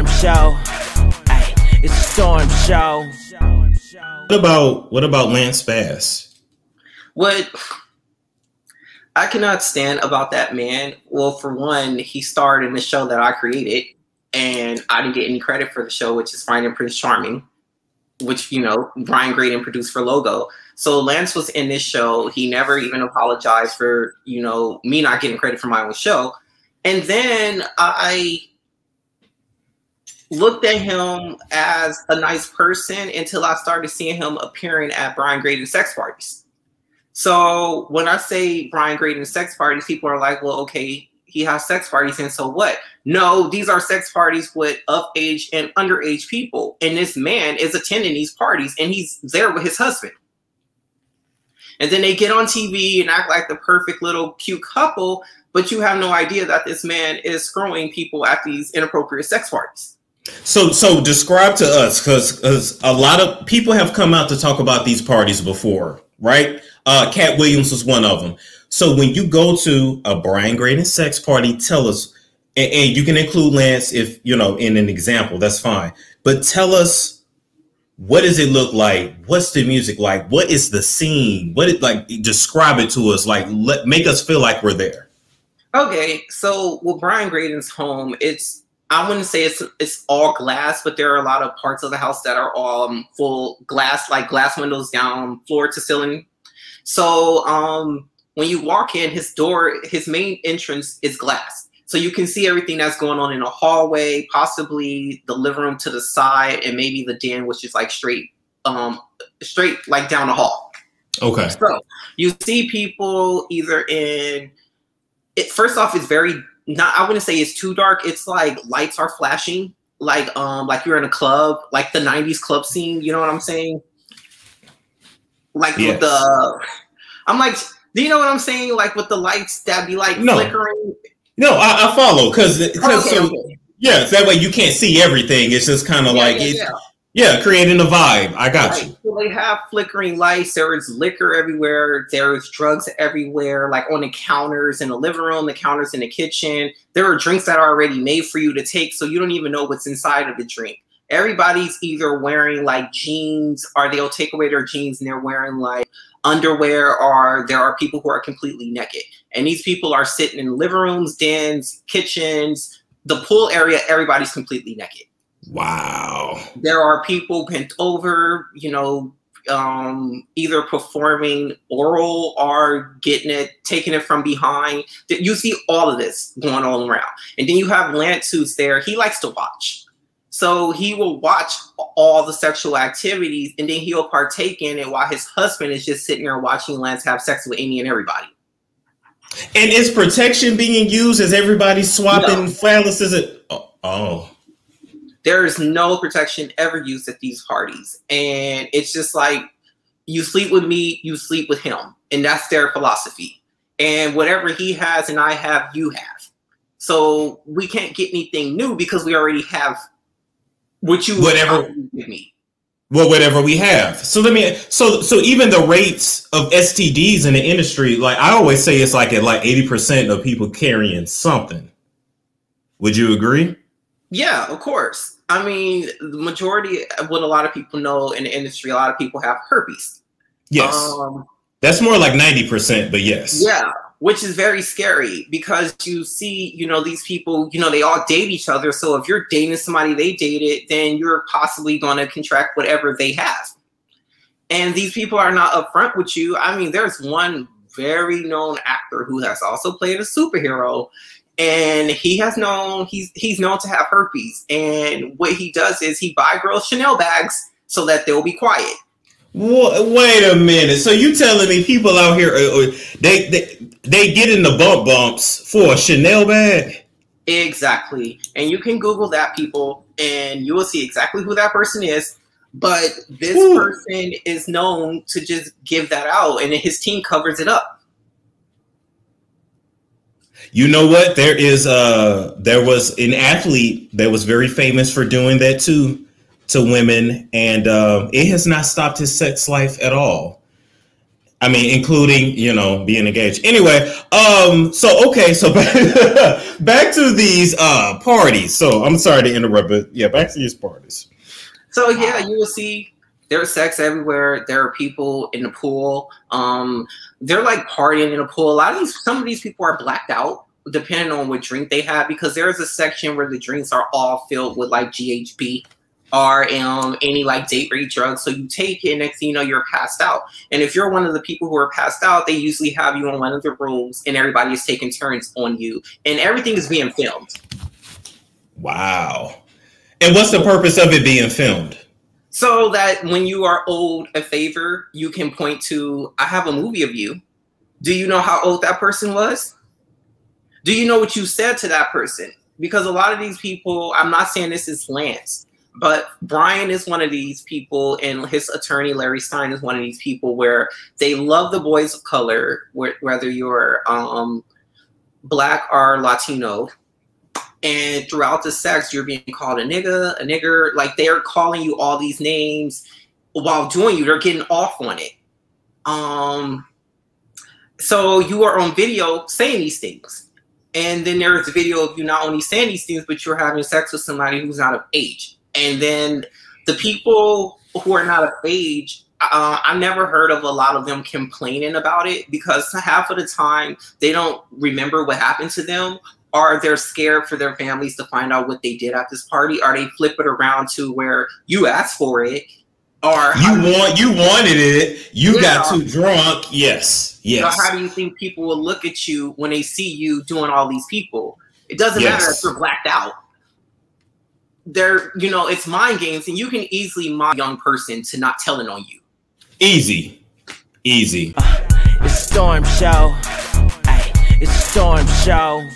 storm show. Ay, it's a storm show. What about Lance Bass? What I cannot stand about that man. Well, for one, he starred in the show that I created, and I didn't get any credit for the show, which is Finding Prince Charming, which, you know, Brian Graydon produced for Logo. So Lance was in this show. He never even apologized for, you know, me not getting credit for my own show. And then I looked at him as a nice person until I started seeing him appearing at Brian Graydon's sex parties. So when I say Brian Graydon's sex parties, people are like, well, okay, he has sex parties, and so what? No, these are sex parties with of-age and underage people. And this man is attending these parties, and he's there with his husband. And then they get on TV and act like the perfect little cute couple, but you have no idea that this man is screwing people at these inappropriate sex parties. So describe to us, because a lot of people have come out to talk about these parties before, right? Cat Williams was one of them. So when you go to a Brian Graydon sex party, tell us, and you can include Lance if, you know, in an example, that's fine. But tell us, what does it look like? What's the music like? What is the scene? What it like? Describe it to us. Like, make us feel like we're there. Okay, so with Brian Graydon's home, I wouldn't say it's all glass, but there are a lot of parts of the house that are all full glass, like glass windows down floor to ceiling. So when you walk in, his main entrance is glass. So you can see everything that's going on in the hallway, possibly the living room to the side, and maybe the den, which is like straight like down the hall. Okay. So you see people either in it. First off, it's very not. I wouldn't say it's too dark. It's like lights are flashing, like you're in a club, like the '90s club scene. You know what I'm saying? Like yes. With I'm like, do you know what I'm saying? Like with the lights that be like flickering. No, I follow because yeah, that way you can't see everything. It's just kind of creating a vibe. I got you. So they have flickering lights. There is liquor everywhere. There's drugs everywhere, like on the counters in the living room, the counters in the kitchen. There are drinks that are already made for you to take, so you don't even know what's inside of the drink. Everybody's either wearing like jeans, or they'll take away their jeans and they're wearing like underwear, or there are people who are completely naked. And these people are sitting in living rooms, dens, kitchens, the pool area, everybody's completely naked. Wow. There are people bent over, you know, either performing oral or taking it from behind. You see all of this going on around. And then you have Lance who's there. He likes to watch. So he will watch all the sexual activities, and then he'll partake in it while his husband is just sitting there watching Lance have sex with any and everybody. And is protection being used as everybody's swapping phalluses? Oh. There's no protection ever used at these parties. And it's just like, you sleep with me, you sleep with him. And that's their philosophy. And whatever he has and I have, you have. So we can't get anything new because we already have what you whatever with me. Well, whatever we have. So so even the rates of STDs in the industry, like I always say, it's like at like 80% of people carrying something. Would you agree? Yeah, of course. I mean, the majority of what a lot of people know in the industry, a lot of people have herpes. Yes. That's more like 90%, but yes. Yeah, which is very scary because you see, you know, these people, you know, they all date each other. So if you're dating somebody they dated, then you're possibly going to contract whatever they have. And these people are not upfront with you. I mean, there's one very known actor who has also played a superhero, and he's known to have herpes. And what he does is he buy girls Chanel bags so that they'll be quiet. Wait a minute. So you telling me people out here, they get in the bumps for a Chanel bag? Exactly. And you can Google that, people, and you will see exactly who that person is. But this person is known to just give that out, and his team covers it up. You know what? There was an athlete that was very famous for doing that too, to women, and it has not stopped his sex life at all. I mean, including, you know, being engaged. Anyway, so okay, so back to these parties. So I'm sorry to interrupt, but yeah, back to these parties. So yeah, you will see there's sex everywhere. There are people in the pool. They're like partying in the pool. Some of these people are blacked out, depending on what drink they have, because there's a section where the drinks are all filled with like GHB. RM, any like date rape drugs. So you take it, next thing you know, you're passed out. And if you're one of the people who are passed out, they usually have you in one of the rooms and everybody is taking turns on you. And everything is being filmed. Wow. And what's the purpose of it being filmed? So that when you are owed a favor, you can point to, I have a movie of you. Do you know how old that person was? Do you know what you said to that person? Because a lot of these people, I'm not saying this is Lance, but Brian is one of these people, and his attorney, Larry Stein, is one of these people where they love the boys of color, whether you're Black or Latino. And throughout the sex, you're being called a nigger. Like, they're calling you all these names while doing you. They're getting off on it. So you are on video saying these things. And then there's a video of you not only saying these things, but you're having sex with somebody who's not of age. And then the people who are not of age, I've never heard of a lot of them complaining about it, because half of the time they don't remember what happened to them, or they're scared for their families to find out what they did at this party, or they flip it around to where you asked for it, or you wanted it, you got too drunk. Yes. So how do you think people will look at you when they see you doing all these people? It doesn't matter if you're blacked out. You know, it's mind games, and you can easily mind a young person to not telling on you. Easy. It's Storm Show. Ay, it's Storm Show.